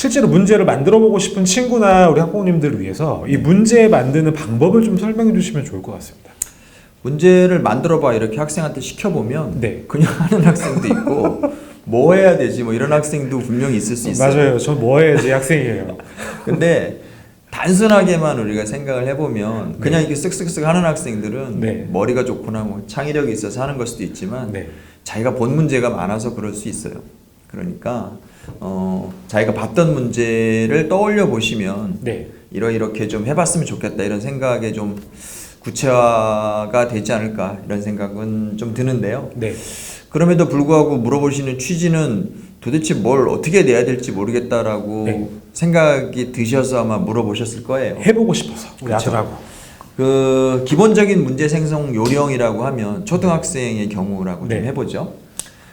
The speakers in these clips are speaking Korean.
실제로 문제를 만들어 보고 싶은 친구나 우리 학부모님들을 위해서 이 문제 만드는 방법을 좀 설명해 주시면 좋을 것 같습니다. 문제를 만들어봐 이렇게 학생한테 시켜보면 네. 그냥 하는 학생도 있고 뭐 해야 되지 뭐 이런 학생도 분명히 있을 수 있어요. 맞아요. 전 뭐 해야지 학생이에요. 근데 단순하게만 우리가 생각을 해보면 그냥 이렇게 쓱쓱쓱 하는 학생들은 네. 머리가 좋거나 뭐 창의력이 있어서 하는 걸 수도 있지만 네. 자기가 본 문제가 많아서 그럴 수 있어요. 그러니까 자기가 봤던 문제를 떠올려 보시면 네. 이렇게 좀 해봤으면 좋겠다 이런 생각에 좀 구체화가 되지 않을까 이런 생각은 좀 드는데요. 네. 그럼에도 불구하고 물어보시는 취지는 도대체 뭘 어떻게 내야 될지 모르겠다라고 네. 생각이 드셔서 아마 물어보셨을 거예요. 해보고 싶어서 우리 그렇죠. 아들하고. 그 기본적인 문제 생성 요령이라고 하면 초등학생의 경우라고 네. 좀 해보죠.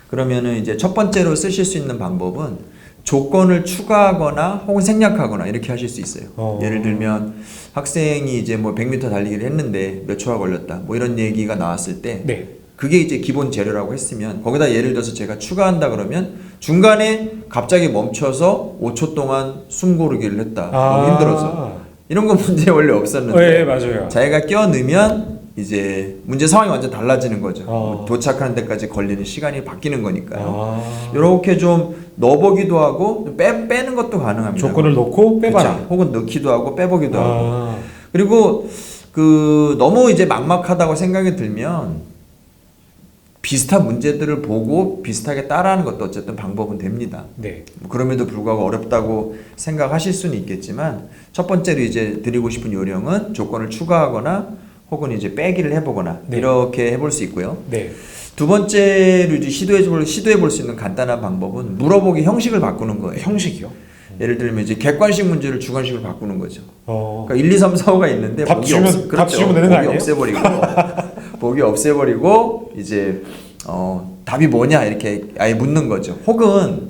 그러면은 이제 첫 번째로 쓰실 수 있는 방법은 조건을 추가하거나 혹은 생략하거나 이렇게 하실 수 있어요. 예를 들면 학생이 이제 뭐 100m 달리기를 했는데 몇 초가 걸렸다. 뭐 이런 얘기가 나왔을 때 네. 그게 이제 기본 재료라고 했으면 거기다 예를 들어서 제가 추가한다 그러면 중간에 갑자기 멈춰서 5초 동안 숨 고르기를 했다. 너무 힘들어서. 이런 건 문제 원래 없었는데 네, 맞아요. 자기가 끼워 넣으면 이제 문제 상황이 완전 달라지는 거죠. 도착하는 데까지 걸리는 시간이 바뀌는 거니까요. 이렇게 좀 넣어보기도 하고 빼는 것도 가능합니다. 조건을 넣고 빼봐라. 그렇죠. 혹은 넣기도 하고 빼보기도 하고. 그리고 그 너무 이제 막막하다고 생각이 들면 비슷한 문제들을 보고 비슷하게 따라하는 것도 어쨌든 방법은 됩니다. 네. 그럼에도 불구하고 어렵다고 생각하실 수는 있겠지만 첫 번째로 이제 드리고 싶은 요령은 조건을 추가하거나 혹은 이제 빼기를 해보거나 네. 이렇게 해볼 수 있고요. 네. 두 번째로 이제 시도해볼 수 있는 간단한 방법은 물어보기 형식을 바꾸는 거예요. 형식이요? 예를 들면 이제 객관식 문제를 주관식으로 바꾸는 거죠. 그러니까 1, 2, 3, 4, 5가 있는데 답 주면 되는 거 아니에요? 없애버리고 보기 없애버리고 이제 답이 뭐냐 이렇게 아예 묻는 거죠. 혹은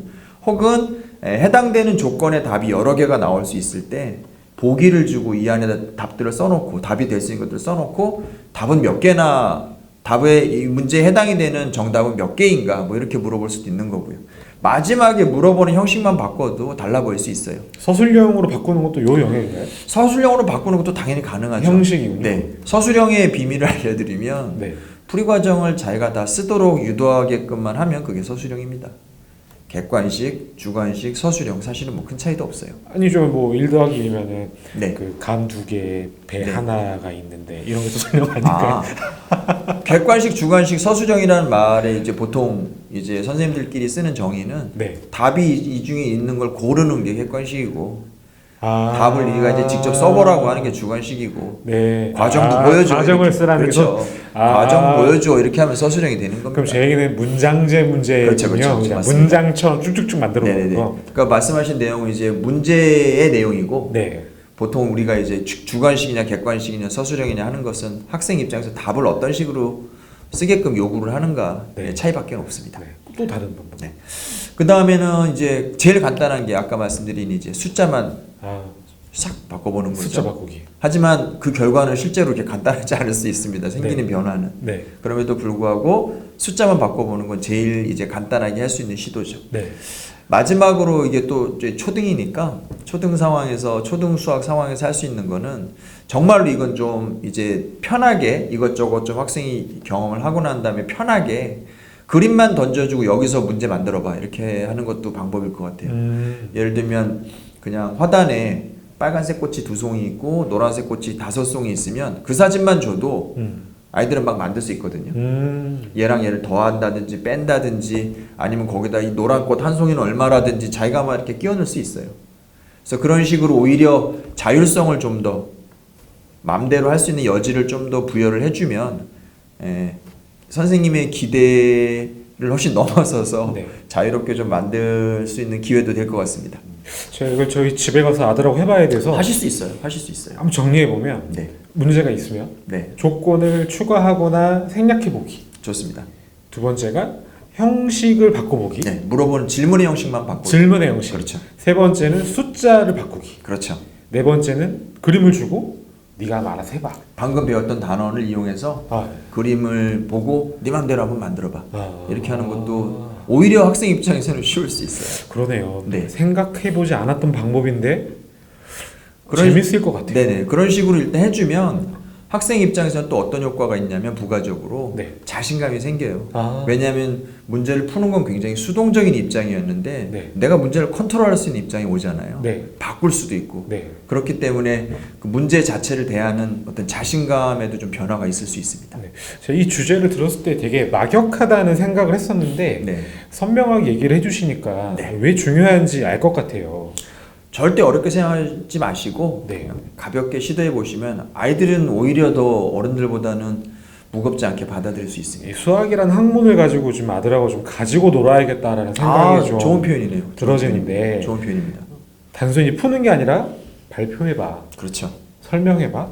해당되는 조건의 답이 여러 개가 나올 수 있을 때 보기를 주고 이 안에다 답들을 써놓고 답이 될 수 있는 것들을 써놓고 답은 몇 개나 답의 이 문제에 해당이 되는 정답은 몇 개인가 뭐 이렇게 물어볼 수도 있는 거고요. 마지막에 물어보는 형식만 바꿔도 달라 보일 수 있어요. 서술형으로 바꾸는 것도 요 영역인가요? 서술형으로 바꾸는 것도 당연히 가능하죠. 형식이군요. 네. 서술형의 비밀을 알려드리면 네. 풀이 과정을 자기가 다 쓰도록 유도하게끔만 하면 그게 서술형입니다. 객관식, 주관식, 서술형 사실은 뭐 큰 차이도 없어요. 아니죠. 뭐 1 더하기 1이면은 네. 그 감 2개, 배 네. 하나가 있는데 이런 게 서술형 아닐까요? 객관식, 주관식, 서술형이라는 말에 이제 보통 이제 선생님들끼리 쓰는 정의는 네. 답이 이 중에 있는 걸 고르는 게 객관식이고 답을 답을 네가 이제 직접 써보라고 하는 게 주관식이고 네. 과정도 보여줘. 과정을 이렇게. 쓰라는 그렇죠. 과정 보여줘 이렇게 하면 서술형이 되는 겁니다. 그럼 제 얘기는 문장제 문제군요. 그렇죠, 그렇죠. 그냥 맞습니다. 문장처럼 쭉쭉쭉 만들어 놓은 거. 그러니까 말씀하신 내용은 이제 문제의 내용이고 네. 보통 우리가 이제 주관식이냐 객관식이냐 서술형이냐 하는 것은 학생 입장에서 답을 어떤 식으로 쓰게끔 요구를 하는가 네. 차이밖에 없습니다. 네. 또 다른 방법. 네. 그 다음에는 이제 제일 간단한 게 아까 말씀드린 이제 숫자만 싹 바꿔보는 거죠. 숫자 바꾸기. 하지만 그 결과는 실제로 이렇게 간단하지 않을 수 있습니다. 생기는 네. 변화는. 네. 그럼에도 불구하고 숫자만 바꿔보는 건 제일 이제 간단하게 할 수 있는 시도죠. 네. 마지막으로 이게 또 이제 초등이니까 초등 상황에서 초등 수학 상황에서 할 수 있는 거는 정말로 이건 좀 이제 편하게 이것저것 좀 학생이 경험을 하고 난 다음에 편하게 그림만 던져주고 여기서 문제 만들어봐 이렇게 하는 것도 방법일 것 같아요. 예를 들면 그냥 화단에 빨간색 꽃이 2송이 있고 노란색 꽃이 5송이 있으면 그 사진만 줘도 아이들은 막 만들 수 있거든요. 얘랑 얘를 더한다든지 뺀다든지 아니면 거기다 이 노란 꽃 1송이는 얼마라든지 자기가 막 이렇게 끼워 넣을 수 있어요. 그래서 그런 식으로 오히려 자율성을 좀 더 맘대로 할 수 있는 여지를 좀 더 부여를 해주면 선생님의 기대를 훨씬 넘어서서 네. 자유롭게 좀 만들 수 있는 기회도 될 것 같습니다. 제가 이걸 저희 집에 가서 아들하고 해봐야 돼서 하실 수 있어요. 하실 수 있어요. 한번 정리해 보면 네. 문제가 있으면 네. 조건을 추가하거나 생략해 보기. 좋습니다. 두 번째가 형식을 바꿔보기. 네. 물어보는 질문의 형식만 바꾸고. 질문의 형식. 그렇죠. 세 번째는 숫자를 바꾸기. 그렇죠. 네 번째는 그림을 주고 네가 알아서 해봐. 방금 배웠던 단어를 이용해서 아, 그림을 보고 네 맘대로 한번 만들어봐. 아. 이렇게 하는 것도 오히려 학생 입장에서는 쉬울 수 있어요. 그러네요. 네. 생각해보지 않았던 방법인데 그런- 재밌을 것 같아요. 네네. 그런 식으로 일단 해주면 학생 입장에서는 또 어떤 효과가 있냐면 부가적으로 네. 자신감이 생겨요. 아. 왜냐하면 문제를 푸는 건 굉장히 수동적인 입장이었는데 네. 내가 문제를 컨트롤할 수 있는 입장이 오잖아요. 네. 바꿀 수도 있고. 네. 그렇기 때문에 그 문제 자체를 대하는 어떤 자신감에도 좀 변화가 있을 수 있습니다. 네. 제가 이 주제를 들었을 때 되게 막역하다는 생각을 했었는데 네. 선명하게 얘기를 해주시니까 네. 왜 중요한지 알 것 같아요. 절대 어렵게 생각하지 마시고 네. 그냥 가볍게 시도해 보시면 아이들은 오히려 더 어른들보다는 무겁지 않게 받아들일 수 있습니다. 이 수학이라는 학문을 가지고 좀 아들하고 좀 가지고 놀아야겠다라는 생각이 좀 좋은 표현이네요. 들어지는데 좋은 표현입니다. 단순히 푸는 게 아니라 발표해봐, 그렇죠. 설명해봐,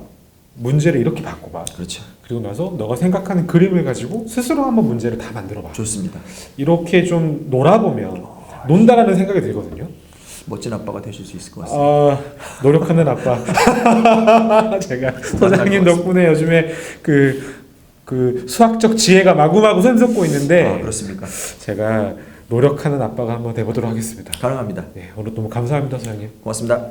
문제를 이렇게 바꿔봐. 그렇죠. 그리고 나서 너가 생각하는 그림을 가지고 스스로 한번 문제를 다 만들어봐. 좋습니다. 이렇게 좀 놀아보면 논다라는 생각이 들거든요. 멋진 아빠가 되실 수 있을 것 같습니다. 아, 노력하는 아빠. 제가 소장님 덕분에 요즘에 그 수학적 지혜가 마구마구 샘솟고 있는데 그렇습니까? 제가 노력하는 아빠가 한번 돼보도록 하겠습니다. 가능합니다. 네, 오늘 너무 감사합니다, 소장님. 고맙습니다.